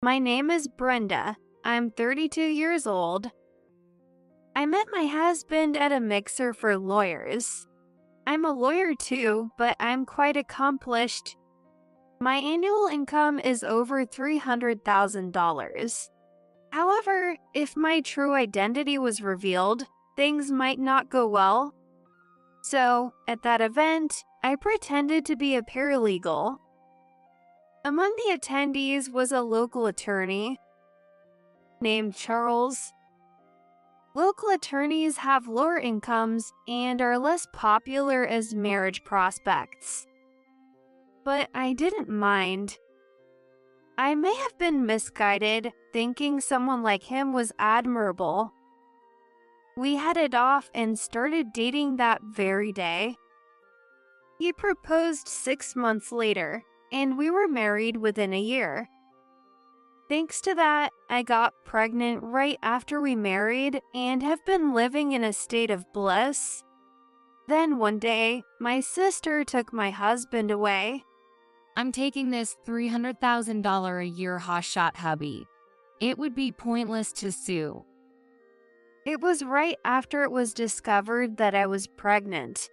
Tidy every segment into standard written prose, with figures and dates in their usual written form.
My name is Brenda. I'm 32 years old. I met my husband at a mixer for lawyers. I'm a lawyer too, but I'm quite accomplished. My annual income is over $300,000. However, if my true identity was revealed, things might not go well. So, at that event, I pretended to be a paralegal. Among the attendees was a local attorney named Charles. Local attorneys have lower incomes and are less popular as marriage prospects. But I didn't mind. I may have been misguided, thinking someone like him was admirable. We headed off and started dating that very day. He proposed 6 months later, and we were married within a year. Thanks to that, I got pregnant right after we married and have been living in a state of bliss. Then one day, my sister took my husband away. I'm taking this $300,000 a year hotshot hubby. It would be pointless to sue. It was right after it was discovered that I was pregnant.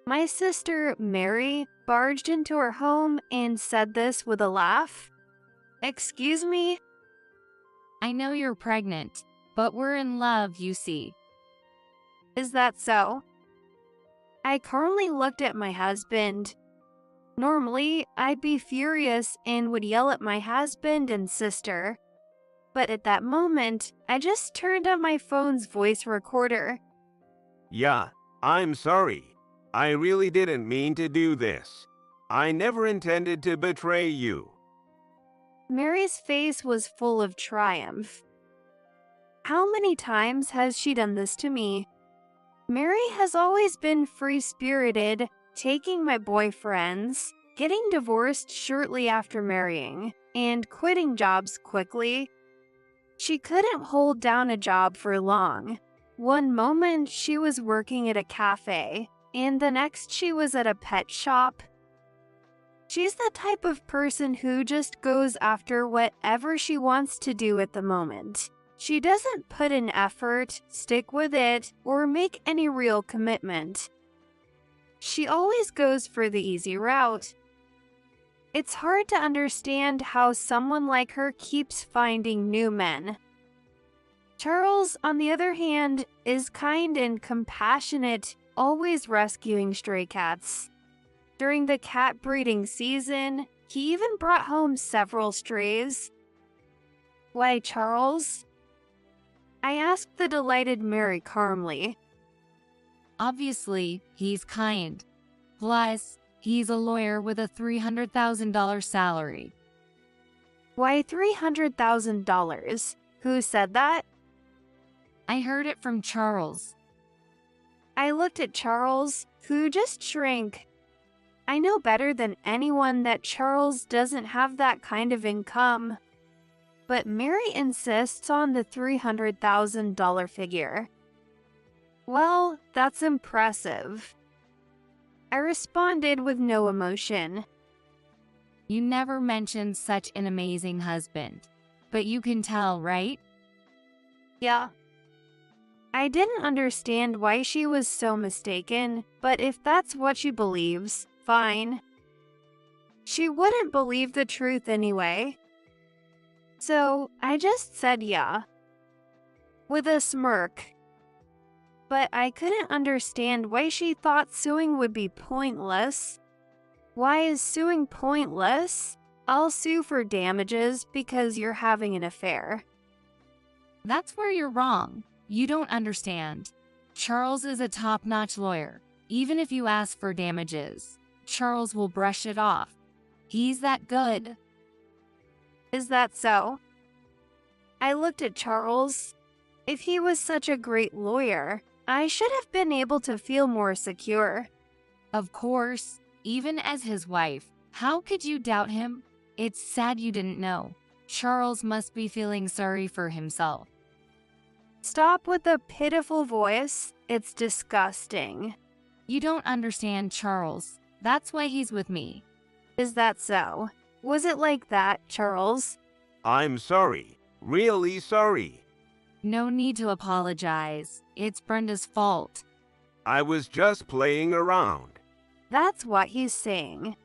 My sister, Mary, barged into her home and said this with a laugh. "Excuse me?" I know you're pregnant, but we're in love, you see. "Is that so?" I calmly looked at my husband. Normally, I'd be furious and would yell at my husband and sister. But at that moment, I just turned on my phone's voice recorder. Yeah, I'm sorry. I really didn't mean to do this. I never intended to betray you. Mary's face was full of triumph. How many times has she done this to me? Mary has always been free-spirited, taking my boyfriends, getting divorced shortly after marrying, and quitting jobs quickly. She couldn't hold down a job for long. One moment she was working at a cafe, and the next she was at a pet shop. She's the type of person who just goes after whatever she wants to do at the moment. She doesn't put in effort, stick with it, or make any real commitment. She always goes for the easy route. It's hard to understand how someone like her keeps finding new men. Charles, on the other hand, is kind and compassionate, always rescuing stray cats. During the cat breeding season, he even brought home several strays. "Why, Charles?" I asked the delighted Mary calmly. Obviously, he's kind. Plus, he's a lawyer with a $300,000 salary. "Why $300,000? Who said that?" I heard it from Charles. I looked at Charles, who just shrank. I know better than anyone that Charles doesn't have that kind of income. But Mary insists on the $300,000 figure. "Well, that's impressive." I responded with no emotion. You never mentioned such an amazing husband. But you can tell, right? "Yeah." I didn't understand why she was so mistaken, but if that's what she believes, fine. She wouldn't believe the truth anyway. So I just said yeah, with a smirk. But I couldn't understand why she thought suing would be pointless. Why is suing pointless? I'll sue for damages because you're having an affair. That's where you're wrong. You don't understand. Charles is a top-notch lawyer. Even if you ask for damages, Charles will brush it off. He's that good. Is that so? I looked at Charles. If he was such a great lawyer, I should have been able to feel more secure. Of course, even as his wife, how could you doubt him? It's sad you didn't know. Charles must be feeling sorry for himself. Stop with the pitiful voice. It's disgusting. You don't understand Charles. That's why he's with me. Is that so? Was it like that, Charles? I'm sorry. Really sorry. No need to apologize. It's Brenda's fault. I was just playing around. That's what he's saying.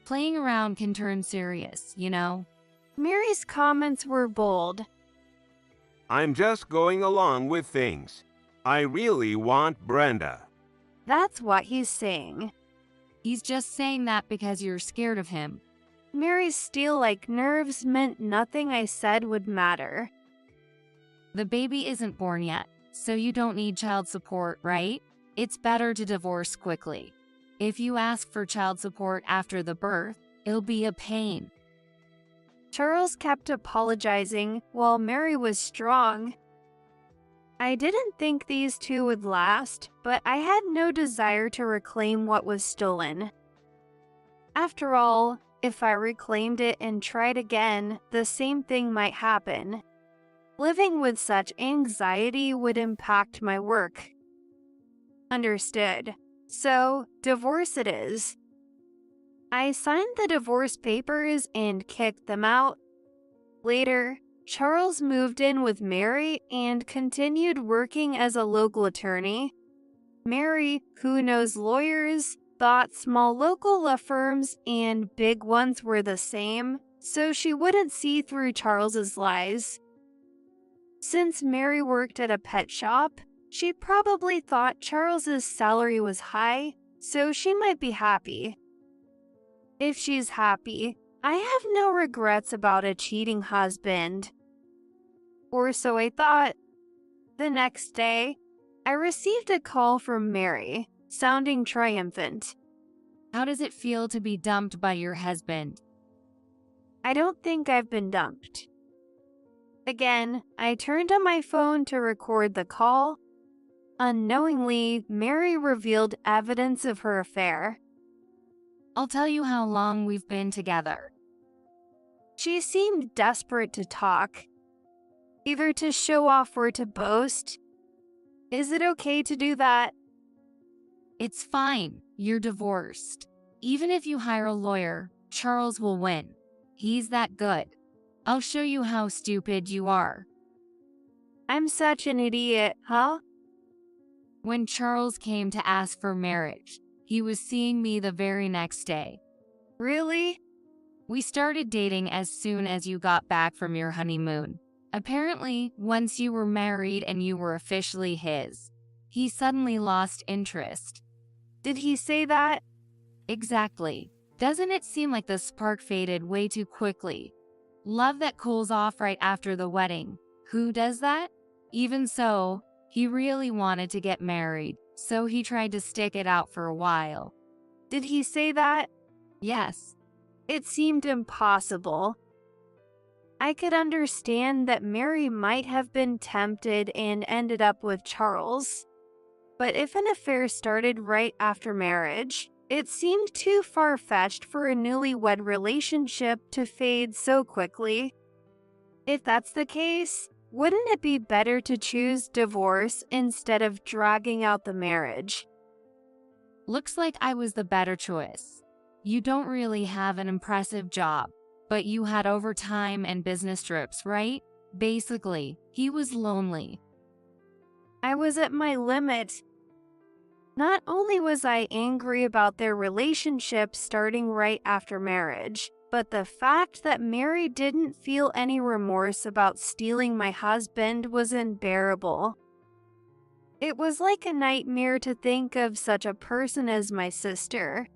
Playing around can turn serious, you know? Mary's comments were bold. I'm just going along with things. I really want Brenda. That's what he's saying. He's just saying that because you're scared of him. Mary's steel-like nerves meant nothing I said would matter. The baby isn't born yet, so you don't need child support, right? It's better to divorce quickly. If you ask for child support after the birth, it'll be a pain. Charles kept apologizing while Mary was strong. I didn't think these two would last, but I had no desire to reclaim what was stolen. After all, if I reclaimed it and tried again, the same thing might happen. Living with such anxiety would impact my work. Understood. So, divorce it is. I signed the divorce papers and kicked them out. Later, Charles moved in with Mary and continued working as a local attorney. Mary, who knows lawyers, thought small local law firms and big ones were the same, so she wouldn't see through Charles's lies. Since Mary worked at a pet shop, she probably thought Charles's salary was high, so she might be happy. If she's happy, I have no regrets about a cheating husband. Or so I thought. The next day, I received a call from Mary, sounding triumphant. How does it feel to be dumped by your husband? I don't think I've been dumped. Again, I turned on my phone to record the call. Unknowingly, Mary revealed evidence of her affair. I'll tell you how long we've been together. She seemed desperate to talk, either to show off or to boast. Is it okay to do that? It's fine. You're divorced. Even if you hire a lawyer, Charles will win. He's that good. I'll show you how stupid you are. I'm such an idiot, huh? When Charles came to ask for marriage, he was seeing me the very next day. Really? We started dating as soon as you got back from your honeymoon. Apparently, once you were married and you were officially his, he suddenly lost interest. Did he say that? Exactly. Doesn't it seem like the spark faded way too quickly? Love that cools off right after the wedding. Who does that? Even so, he really wanted to get married, so he tried to stick it out for a while. Did he say that? Yes. It seemed impossible. I could understand that Mary might have been tempted and ended up with Charles. But if an affair started right after marriage, it seemed too far-fetched for a newlywed relationship to fade so quickly. If that's the case, wouldn't it be better to choose divorce instead of dragging out the marriage? Looks like I was the better choice. You don't really have an impressive job, but you had overtime and business trips, right? Basically, he was lonely. I was at my limit. Not only was I angry about their relationship starting right after marriage, but the fact that Mary didn't feel any remorse about stealing my husband was unbearable. It was like a nightmare to think of such a person as my sister.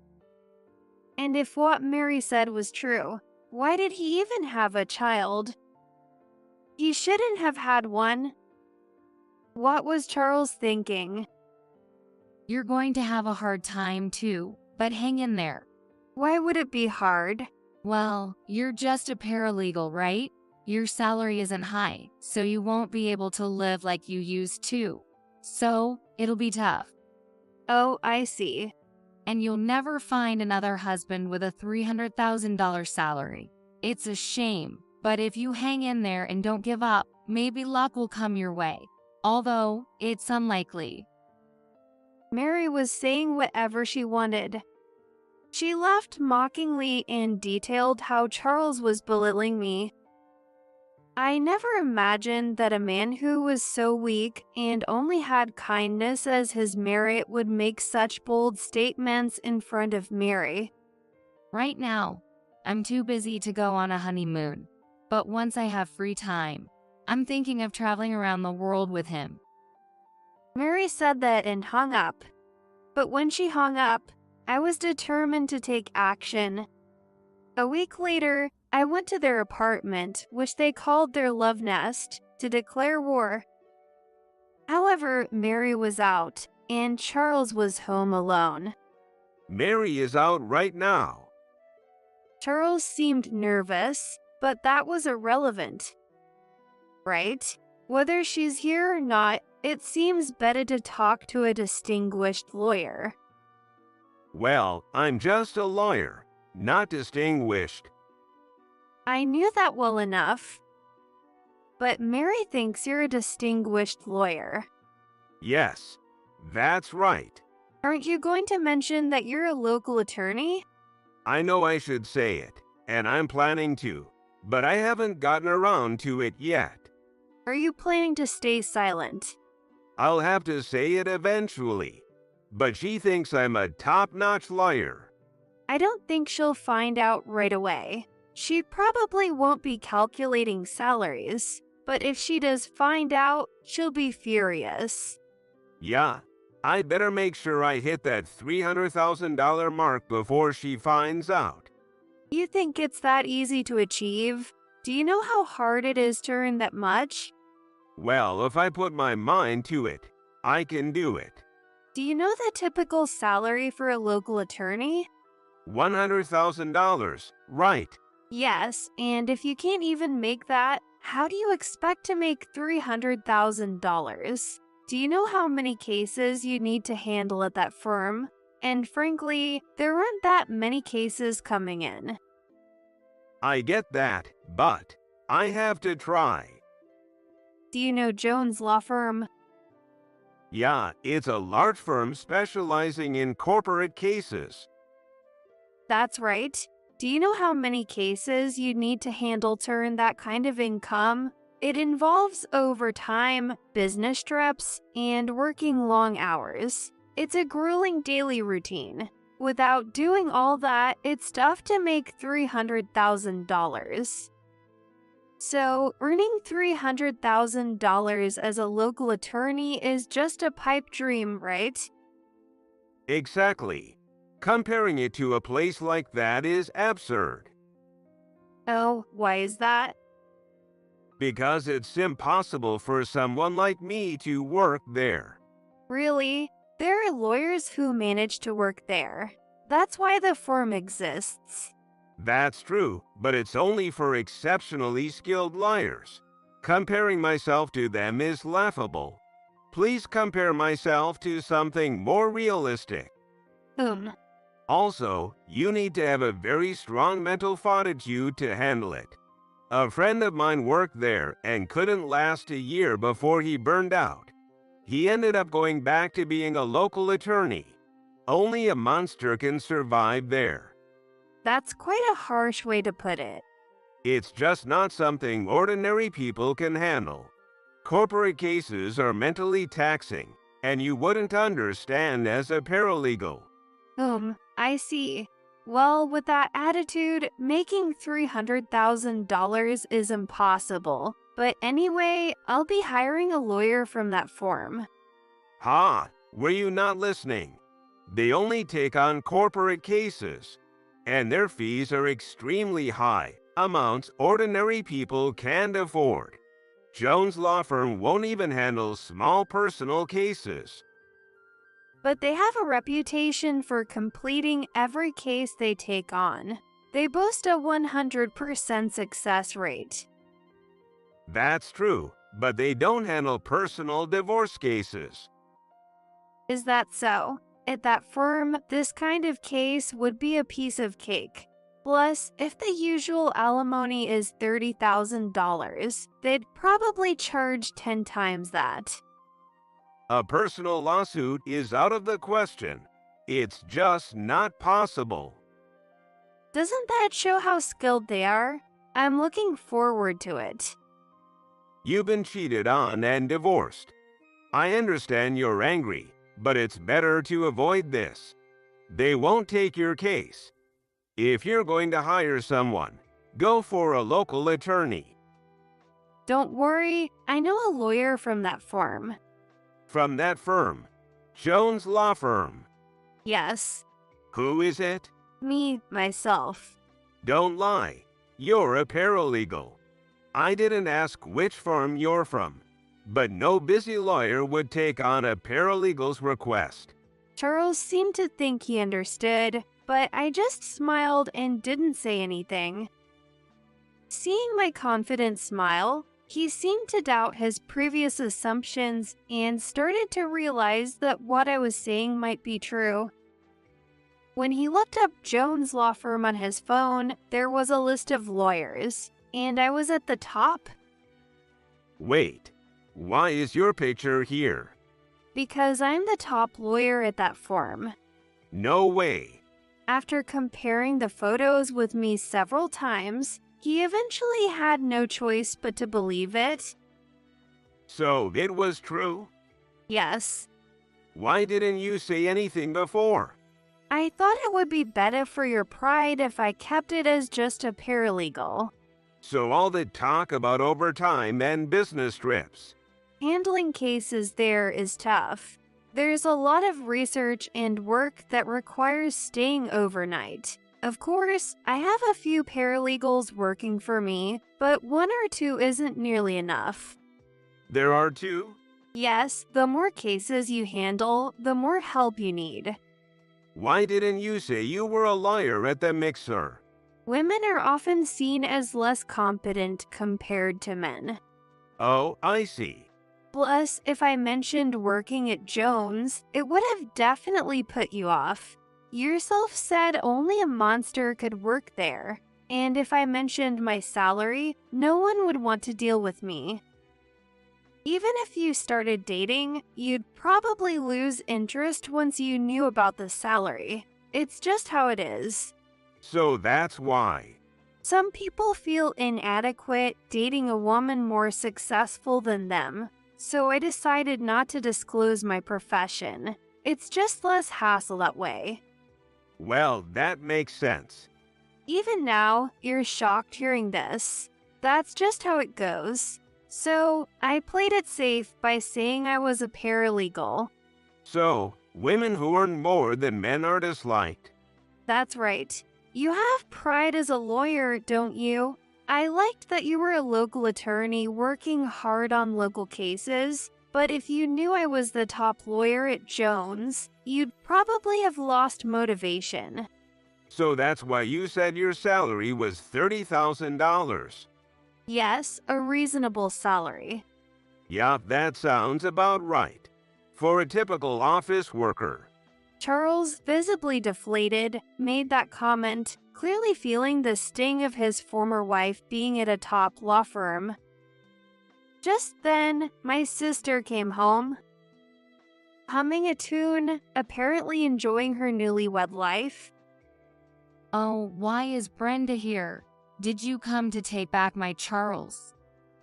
And if what Mary said was true, why did he even have a child? He shouldn't have had one. What was Charles thinking? You're going to have a hard time too, but hang in there. Why would it be hard? Well, you're just a paralegal, right? Your salary isn't high, so you won't be able to live like you used to. So, it'll be tough. Oh, I see. And you'll never find another husband with a $300,000 salary. It's a shame, but if you hang in there and don't give up, maybe luck will come your way. Although, it's unlikely. Mary was saying whatever she wanted. She laughed mockingly and detailed how Charles was belittling me. I never imagined that a man who was so weak and only had kindness as his merit would make such bold statements in front of Mary. Right now, I'm too busy to go on a honeymoon. But once I have free time, I'm thinking of traveling around the world with him. Mary said that and hung up. But when she hung up, I was determined to take action. A week later, I went to their apartment, which they called their love nest, to declare war. However, Mary was out, and Charles was home alone. Mary is out right now. Charles seemed nervous, but that was irrelevant. Right? Whether she's here or not, it seems better to talk to a distinguished lawyer. Well, I'm just a lawyer, not distinguished. I knew that well enough. But Mary thinks you're a distinguished lawyer. Yes, that's right. Aren't you going to mention that you're a local attorney? I know I should say it, and I'm planning to, but I haven't gotten around to it yet. Are you planning to stay silent? I'll have to say it eventually, but she thinks I'm a top-notch lawyer. I don't think she'll find out right away. She probably won't be calculating salaries, but if she does find out, she'll be furious. Yeah, I better make sure I hit that $300,000 mark before she finds out. You think it's that easy to achieve? Do you know how hard it is to earn that much? Well, if I put my mind to it, I can do it. Do you know the typical salary for a local attorney? $100,000, right. Yes, and if you can't even make that, how do you expect to make $300,000? Do you know how many cases you need to handle at that firm? And frankly, there aren't that many cases coming in. I get that, but I have to try. Do you know Jones Law Firm? Yeah, it's a large firm specializing in corporate cases. That's right. Do you know how many cases you need to handle to earn that kind of income? It involves overtime, business trips, and working long hours. It's a grueling daily routine. Without doing all that, it's tough to make $300,000. So, earning $300,000 as a local attorney is just a pipe dream, right? Exactly. Comparing it to a place like that is absurd. Oh, why is that? Because it's impossible for someone like me to work there. Really? There are lawyers who manage to work there. That's why the firm exists. That's true, but it's only for exceptionally skilled lawyers. Comparing myself to them is laughable. Please compare myself to something more realistic. Also, you need to have a very strong mental fortitude to handle it. A friend of mine worked there and couldn't last a year before he burned out. He ended up going back to being a local attorney. Only a monster can survive there. That's quite a harsh way to put it. It's just not something ordinary people can handle. Corporate cases are mentally taxing, and you wouldn't understand as a paralegal. I see. Well, with that attitude, making $300,000 is impossible. But anyway, I'll be hiring a lawyer from that firm. Ha! Were you not listening? They only take on corporate cases, and their fees are extremely high, amounts ordinary people can't afford. Jones Law Firm won't even handle small personal cases. But they have a reputation for completing every case they take on. They boast a 100% success rate. That's true, but they don't handle personal divorce cases. Is that so? At that firm, this kind of case would be a piece of cake. Plus, if the usual alimony is $30,000, they'd probably charge 10 times that. A personal lawsuit is out of the question. It's just not possible. Doesn't that show how skilled they are? I'm looking forward to it. You've been cheated on and divorced. I understand you're angry, but it's better to avoid this. They won't take your case. If you're going to hire someone, go for a local attorney. Don't worry, I know a lawyer from that firm. From that firm, Jones Law Firm. Yes, Who is it? me, myself. Don't lie. You're a paralegal. I didn't ask which firm you're from, but no busy lawyer would take on a paralegal's request. Charles seemed to think he understood, but I just smiled and didn't say anything. Seeing my confident smile, he seemed to doubt his previous assumptions and started to realize that what I was saying might be true. When he looked up Jones Law Firm on his phone, there was a list of lawyers, and I was at the top. Wait, why is your picture here? Because I'm the top lawyer at that firm. No way. After comparing the photos with me several times, he eventually had no choice but to believe it. So it was true? Yes, Why didn't you say anything before? I thought it would be better for your pride if I kept it as just a paralegal. So all the talk about overtime and business trips. Handling cases there is tough. There's a lot of research and work that requires staying overnight. Of course, I have a few paralegals working for me, but one or two isn't nearly enough. There are two? Yes, the more cases you handle, the more help you need. Why didn't you say you were a lawyer at the mixer? Women are often seen as less competent compared to men. Oh, I see. Plus, if I mentioned working at Jones, it would have definitely put you off. Yourself said only a monster could work there, and if I mentioned my salary, no one would want to deal with me. Even if you started dating, you'd probably lose interest once you knew about the salary. It's just how it is. So that's why. Some people feel inadequate dating a woman more successful than them, so I decided not to disclose my profession. It's just less hassle that way. Well, that makes sense. Even now, you're shocked hearing this. That's just how it goes. So, I played it safe by saying I was a paralegal. So, women who earn more than men are disliked. That's right. You have pride as a lawyer, don't you? I liked that you were a local attorney working hard on local cases, but if you knew I was the top lawyer at Jones, you'd probably have lost motivation. So that's why you said your salary was $30,000. Yes, a reasonable salary. Yup, that sounds about right. For a typical office worker. Charles, visibly deflated, made that comment, clearly feeling the sting of his former wife being at a top law firm. Just then, my sister came home, humming a tune, apparently enjoying her newlywed life. Oh, why is Brenda here? Did you come to take back my Charles?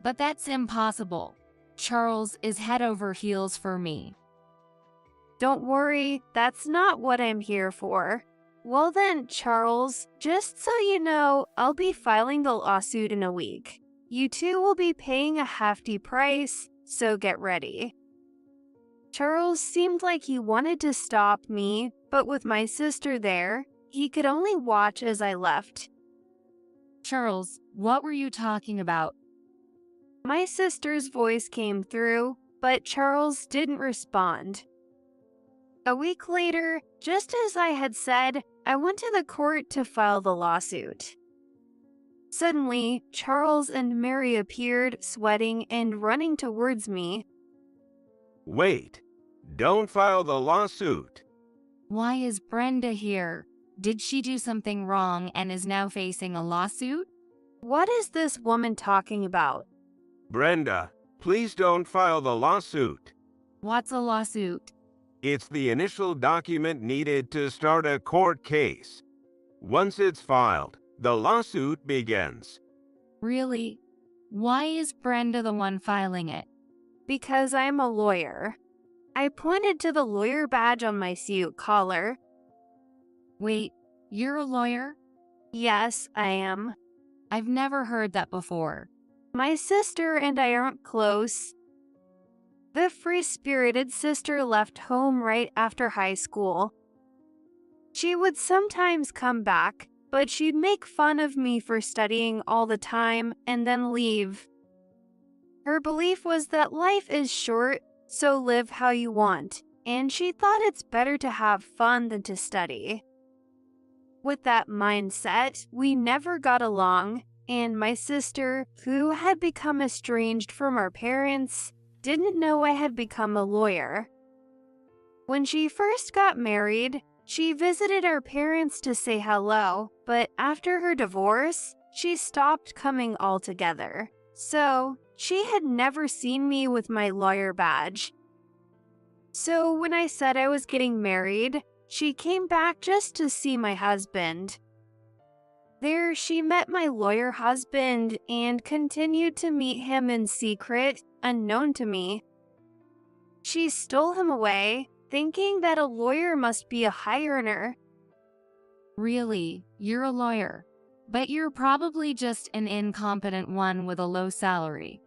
But that's impossible. Charles is head over heels for me. Don't worry, that's not what I'm here for. Well then, Charles, just so you know, I'll be filing the lawsuit in a week. You two will be paying a hefty price, so get ready. Charles seemed like he wanted to stop me, but with my sister there, he could only watch as I left. Charles, what were you talking about? My sister's voice came through, but Charles didn't respond. A week later, just as I had said, I went to the court to file the lawsuit. Suddenly, Charles and Mary appeared, sweating and running towards me. Wait, don't file the lawsuit. Why is Brenda here? Did she do something wrong and is now facing a lawsuit? What is this woman talking about? Brenda, please don't file the lawsuit. What's a lawsuit? It's the initial document needed to start a court case. Once it's filed, the lawsuit begins. Really? Why is Brenda the one filing it? Because I'm a lawyer. I pointed to the lawyer badge on my suit collar. Wait, you're a lawyer? Yes, I am. I've never heard that before. My sister and I aren't close. The free-spirited sister left home right after high school. She would sometimes come back, but she'd make fun of me for studying all the time and then leave. Her belief was that life is short, so live how you want, and she thought it's better to have fun than to study. With that mindset, we never got along, and my sister, who had become estranged from our parents, didn't know I had become a lawyer. When she first got married, she visited our parents to say hello, but after her divorce, she stopped coming altogether. So, she had never seen me with my lawyer badge. So when I said I was getting married, she came back just to see my husband. There, she met my lawyer husband and continued to meet him in secret, unknown to me. She stole him away, thinking that a lawyer must be a high earner. Really, you're a lawyer, but you're probably just an incompetent one with a low salary.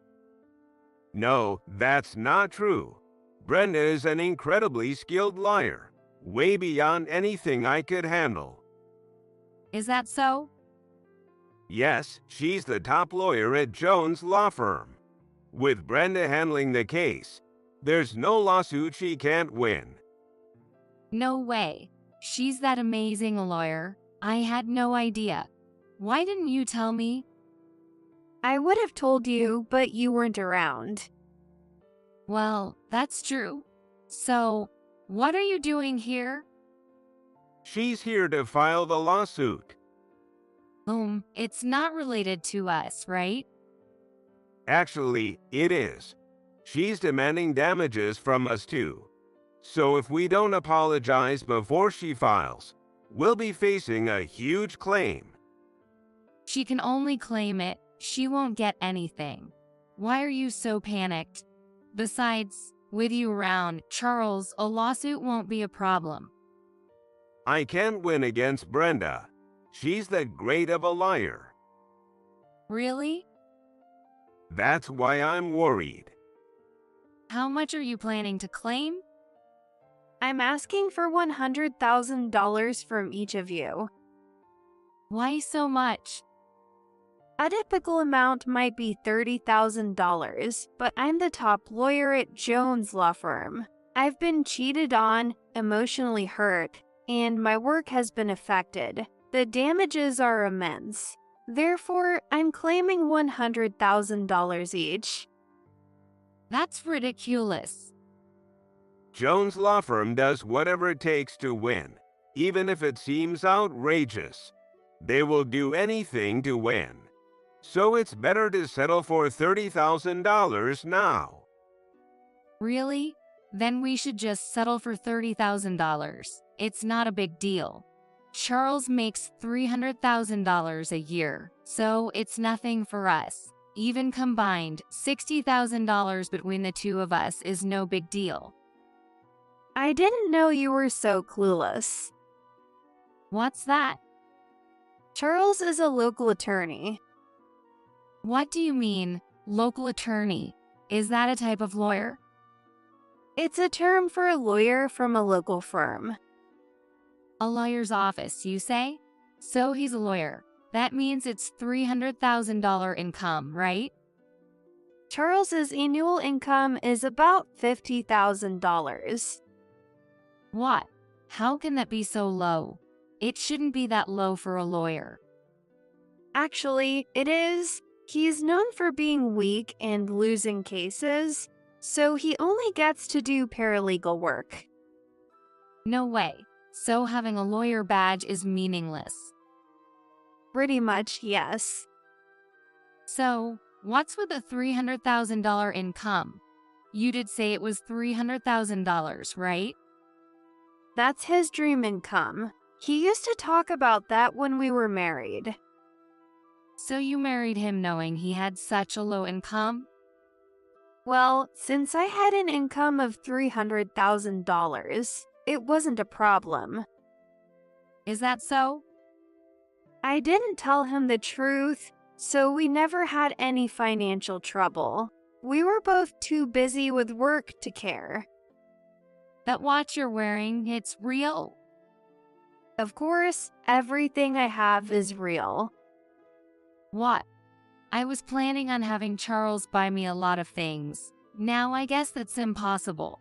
No, that's not true. Brenda is an incredibly skilled liar, way beyond anything I could handle. Is that so? Yes, she's the top lawyer at Jones' law firm. With Brenda handling the case, there's no lawsuit she can't win. No way. She's that amazing a lawyer. I had no idea. Why didn't you tell me? I would have told you, but you weren't around. Well, that's true. So, what are you doing here? She's here to file the lawsuit. It's not related to us, right? Actually, it is. She's demanding damages from us too. So if we don't apologize before she files, we'll be facing a huge claim. She can only claim it. She won't get anything. Why are you so panicked? Besides, with you around, Charles, a lawsuit won't be a problem. I can't win against Brenda. She's that great of a liar. Really? That's why I'm worried. How much are you planning to claim? I'm asking for $100,000 from each of you. Why so much? A typical amount might be $30,000, but I'm the top lawyer at Jones' law firm. I've been cheated on, emotionally hurt, and my work has been affected. The damages are immense. Therefore, I'm claiming $100,000 each. That's ridiculous. Jones' law firm does whatever it takes to win, even if it seems outrageous. They will do anything to win. So it's better to settle for $30,000 now. Really? Then we should just settle for $30,000. It's not a big deal. Charles makes $300,000 a year, so it's nothing for us. Even combined, $60,000 between the two of us is no big deal. I didn't know you were so clueless. What's that? Charles is a local attorney. What do you mean, local attorney? Is that a type of lawyer? It's a term for a lawyer from a local firm. A lawyer's office, you say? So he's a lawyer. That means it's $300,000 income, right? Charles's annual income is about $50,000. What? How can that be so low? It shouldn't be that low for a lawyer. Actually, it is. He's known for being weak and losing cases, so he only gets to do paralegal work. No way. So having a lawyer badge is meaningless. Pretty much, yes. So, what's with the $300,000 income? You did say it was $300,000, right? That's his dream income. He used to talk about that when we were married. So you married him knowing he had such a low income? Well, since I had an income of $300,000, it wasn't a problem. Is that so? I didn't tell him the truth, so we never had any financial trouble. We were both too busy with work to care. That watch you're wearing, it's real? Of course, everything I have is real. What? I was planning on having Charles buy me a lot of things. Now I guess that's impossible.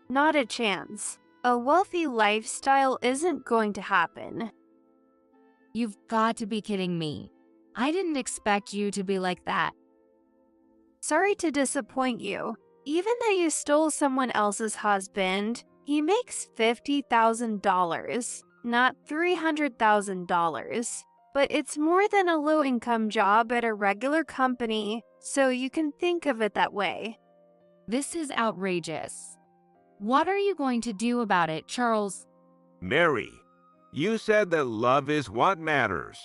Not a chance. A wealthy lifestyle isn't going to happen. You've got to be kidding me. I didn't expect you to be like that. Sorry to disappoint you. Even though you stole someone else's husband, he makes $50,000, not $300,000. But it's more than a low-income job at a regular company, so you can think of it that way. This is outrageous. What are you going to do about it, Charles? Mary, you said that love is what matters.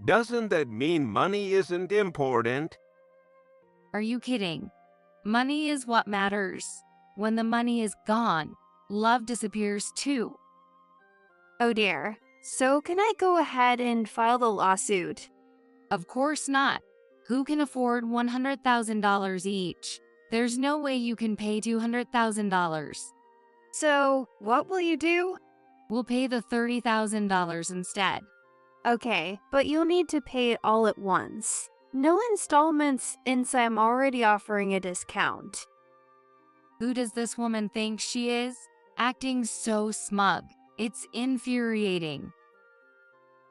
Doesn't that mean money isn't important? Are you kidding? Money is what matters. When the money is gone, love disappears too. Oh dear. So can I go ahead and file the lawsuit? Of course not. Who can afford $100,000 each? There's no way you can pay $200,000. So, what will you do? We'll pay the $30,000 instead. Okay, but you'll need to pay it all at once. No installments, since I'm already offering a discount. Who does this woman think she is? Acting so smug. It's infuriating.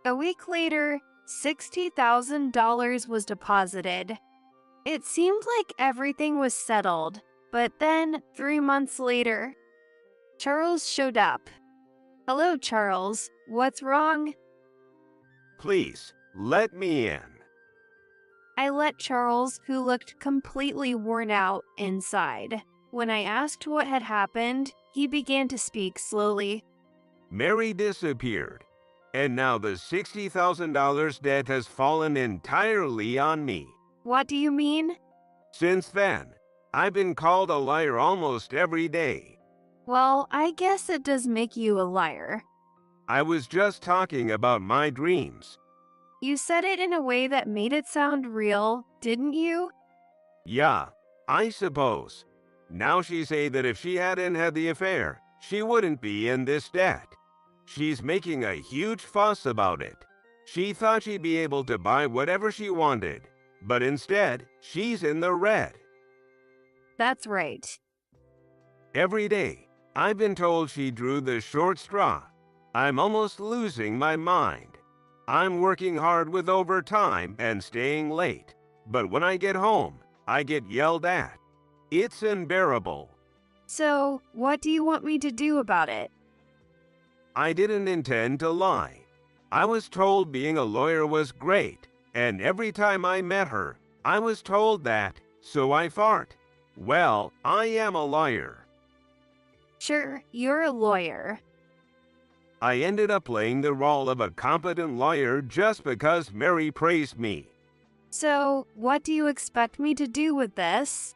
A week later, $60,000 was deposited. It seemed like everything was settled, but then, 3 months later, Charles showed up. Hello, Charles. What's wrong? Please, let me in. I let Charles, who looked completely worn out, inside. When I asked what had happened, he began to speak slowly. Mary disappeared, and now the $60,000 debt has fallen entirely on me. What do you mean? Since then, I've been called a liar almost every day. Well, I guess it does make you a liar. I was just talking about my dreams. You said it in a way that made it sound real, didn't you? Yeah, I suppose. Now she say that if she hadn't had the affair, she wouldn't be in this debt. She's making a huge fuss about it. She thought she'd be able to buy whatever she wanted, but instead, she's in the red. That's right. Every day, I've been told she drew the short straw. I'm almost losing my mind. I'm working hard with overtime and staying late, but when I get home, I get yelled at. It's unbearable. So, what do you want me to do about it? I didn't intend to lie. I was told being a lawyer was great, and every time I met her, I was told that, so I fart. Well, I am a liar. Sure, you're a lawyer. I ended up playing the role of a competent lawyer just because Mary praised me. So, what do you expect me to do with this?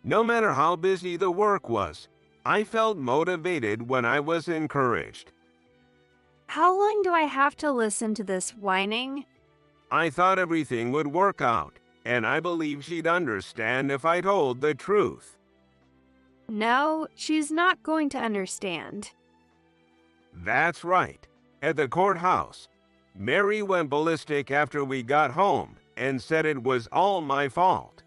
No matter how busy the work was, I felt motivated when I was encouraged. How long do I have to listen to this whining? I thought everything would work out, and I believed she'd understand if I told the truth. No, she's not going to understand. That's right. At the courthouse, Mary went ballistic after we got home and said it was all my fault.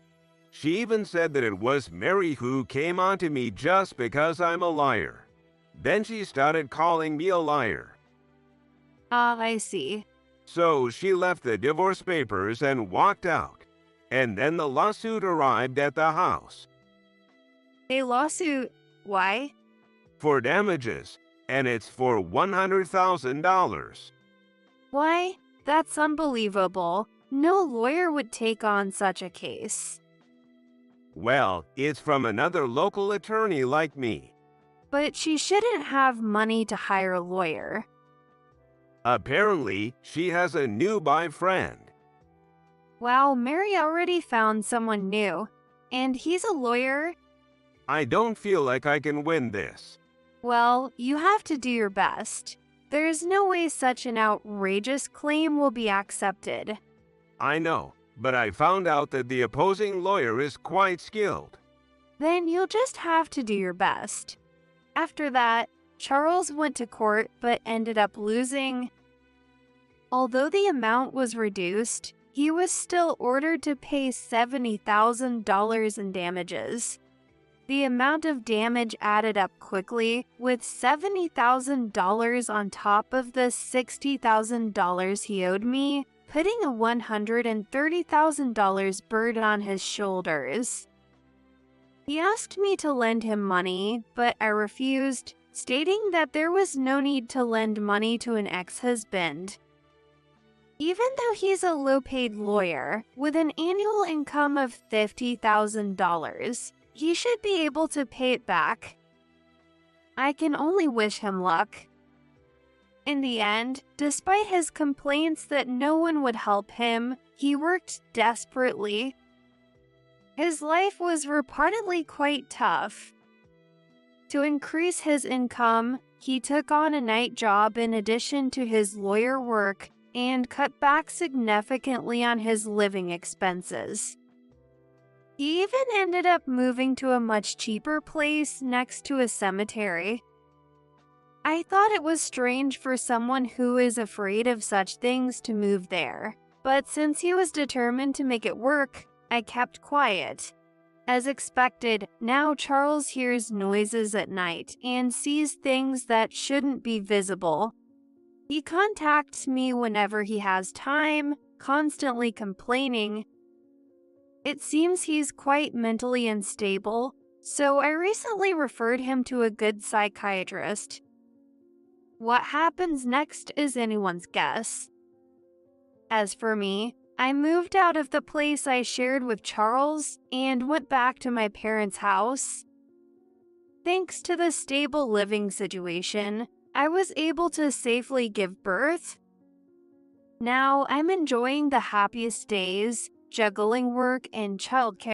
She even said that it was Mary who came onto me just because I'm a liar. Then she started calling me a liar. Ah, I see. So she left the divorce papers and walked out. And then the lawsuit arrived at the house. A lawsuit? Why? For damages, and it's for $100,000. Why? That's unbelievable. No lawyer would take on such a case. Well, it's from another local attorney like me. But she shouldn't have money to hire a lawyer. Apparently, she has a new boyfriend. Wow, Mary already found someone new. And he's a lawyer? I don't feel like I can win this. Well, you have to do your best. There's no way such an outrageous claim will be accepted. I know, but I found out that the opposing lawyer is quite skilled. Then you'll just have to do your best. After that, Charles went to court but ended up losing. Although the amount was reduced, he was still ordered to pay $70,000 in damages. The amount of damage added up quickly, with $70,000 on top of the $60,000 he owed me, putting a $130,000 burden on his shoulders. He asked me to lend him money, but I refused, stating that there was no need to lend money to an ex-husband. Even though he's a low-paid lawyer with an annual income of $50,000, he should be able to pay it back. I can only wish him luck. In the end, despite his complaints that no one would help him, he worked desperately. His life was reportedly quite tough. To increase his income, he took on a night job in addition to his lawyer work and cut back significantly on his living expenses. He even ended up moving to a much cheaper place next to a cemetery. I thought it was strange for someone who is afraid of such things to move there, but since he was determined to make it work, I kept quiet. As expected, now Charles hears noises at night and sees things that shouldn't be visible. He contacts me whenever he has time, constantly complaining. It seems he's quite mentally unstable, so I recently referred him to a good psychiatrist. What happens next is anyone's guess. As for me, I moved out of the place I shared with Charles and went back to my parents' house. Thanks to the stable living situation, I was able to safely give birth. Now I'm enjoying the happiest days, juggling work and childcare.